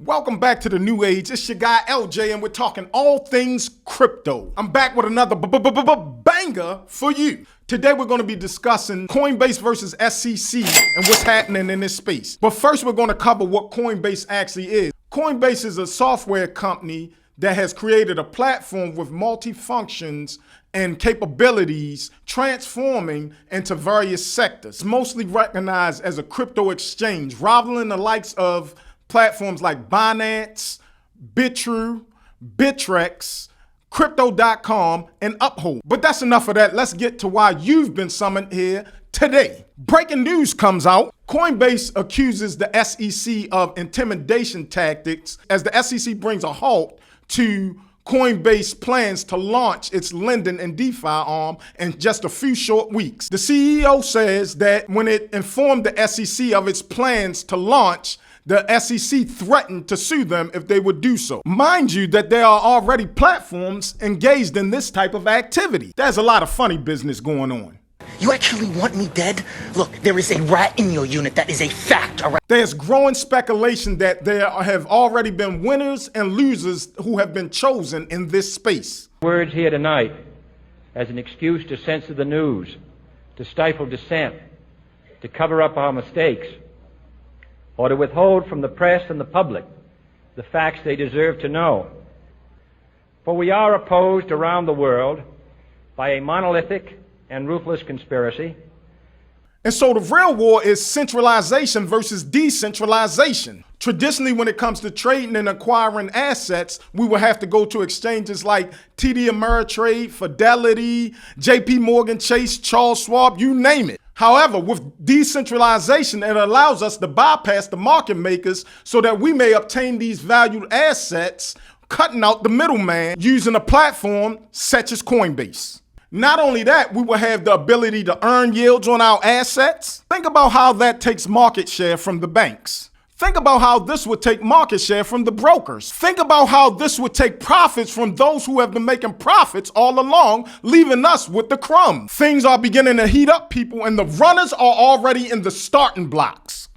Welcome back to the new age. It's your guy LJ and we're talking all things crypto. I'm back with another banger for you. Today we're going to be discussing Coinbase versus S.E.C. and what's happening in this space. But first we're going to cover what Coinbase actually is. Coinbase is a software company that has created a platform with multi-functions and capabilities transforming into various sectors. It's mostly recognized as a crypto exchange, rivaling the likes of platforms like Binance, Bitrue, Bittrex, Crypto.com, and Uphold. But that's enough of that. Let's get to why you've been summoned here today. Breaking news comes out. Coinbase accuses the S.E.C. of intimidation tactics as the S.E.C. brings a halt to Coinbase plans to launch its lending and DeFi arm in just a few short weeks. The CEO says that when it informed the S.E.C. of its plans to launch, the S.E.C. threatened to sue them if they would do so. Mind you that there are already platforms engaged in this type of activity. There's a lot of funny business going on. You actually want me dead? Look, there is a rat in your unit. That is a fact. There's growing speculation that there have already been winners and losers who have been chosen in this space. Words here tonight as an excuse to censor the news, to stifle dissent, to cover up our mistakes, or to withhold from the press and the public the facts they deserve to know. For we are opposed around the world by a monolithic and ruthless conspiracy. And so the real war is centralization versus decentralization. Traditionally, when it comes to trading and acquiring assets, we will have to go to exchanges like TD Ameritrade, Fidelity, JP Morgan Chase, Charles Schwab, you name it. However, with decentralization, it allows us to bypass the market makers so that we may obtain these valued assets, cutting out the middleman using a platform such as Coinbase. Not only that, we will have the ability to earn yields on our assets. Think about how that takes market share from the banks. Think about how this would take market share from the brokers. Think about how this would take profits from those who have been making profits all along, leaving us with the crumbs. Things are beginning to heat up, people, and the runners are already in the starting blocks.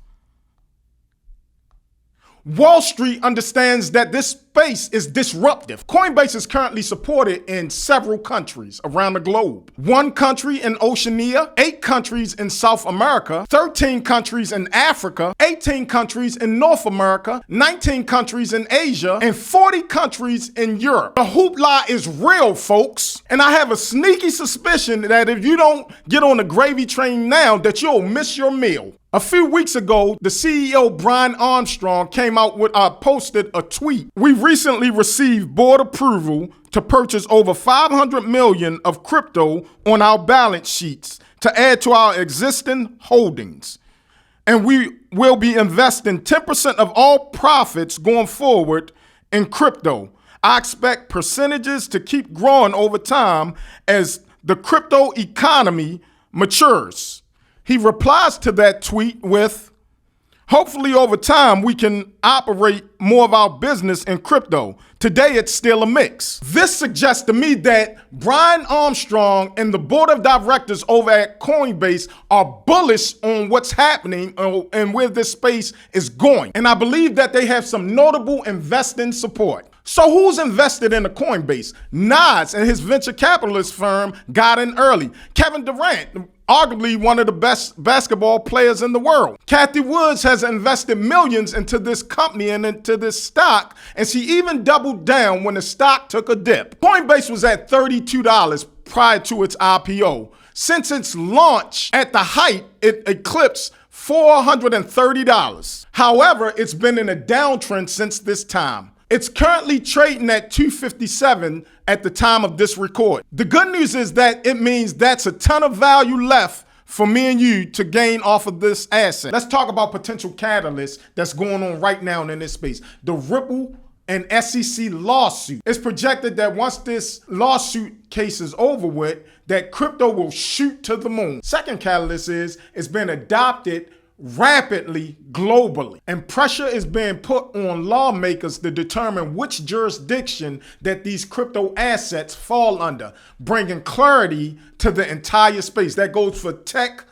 Wall Street understands that this space is disruptive. Coinbase is currently supported in several countries around the globe. 1 country in Oceania, 8 countries in South America, 13 countries in Africa, 18 countries in North America, 19 countries in Asia, and 40 countries in Europe. The hoopla is real, folks. And I have a sneaky suspicion that if you don't get on the gravy train now, that you'll miss your meal. A few weeks ago, the CEO, Brian Armstrong, came out with posted a tweet. We recently received board approval to purchase over 500 million of crypto on our balance sheets to add to our existing holdings. And we will be investing 10% of all profits going forward in crypto. I expect percentages to keep growing over time as the crypto economy matures. He replies to that tweet with, hopefully over time we can operate more of our business in crypto. Today it's still a mix. This suggests to me that Brian Armstrong and the board of directors over at Coinbase are bullish on what's happening and where this space is going. And I believe that they have some notable investing support. So who's invested in the Coinbase? Nas and his venture capitalist firm got in early. Kevin Durant, arguably one of the best basketball players in the world. Kathy Woods has invested millions into this company and into this stock, and she even doubled down when the stock took a dip. Coinbase was at $32 prior to its IPO. Since its launch at the height, it eclipsed $430. However, it's been in a downtrend since this time. It's currently trading at $257 at the time of this record. The good news is that it means that's a ton of value left for me and you to gain off of this asset. Let's talk about potential catalysts that's going on right now in this space. The Ripple and S.E.C. lawsuit. It's projected that once this lawsuit case is over with, that crypto will shoot to the moon. Second catalyst is it's been adopted rapidly globally, and pressure is being put on lawmakers to determine which jurisdiction that these crypto assets fall under, bringing clarity to the entire space. That goes for tech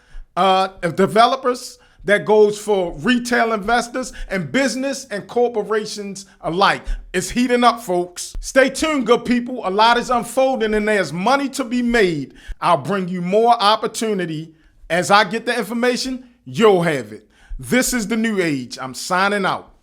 developers, that goes for retail investors and business and corporations alike. It's heating up, folks. Stay tuned, good people. A lot is unfolding and there's money to be made. I'll bring you more opportunity. As I get the information, you'll have it. This is the new age. I'm signing out.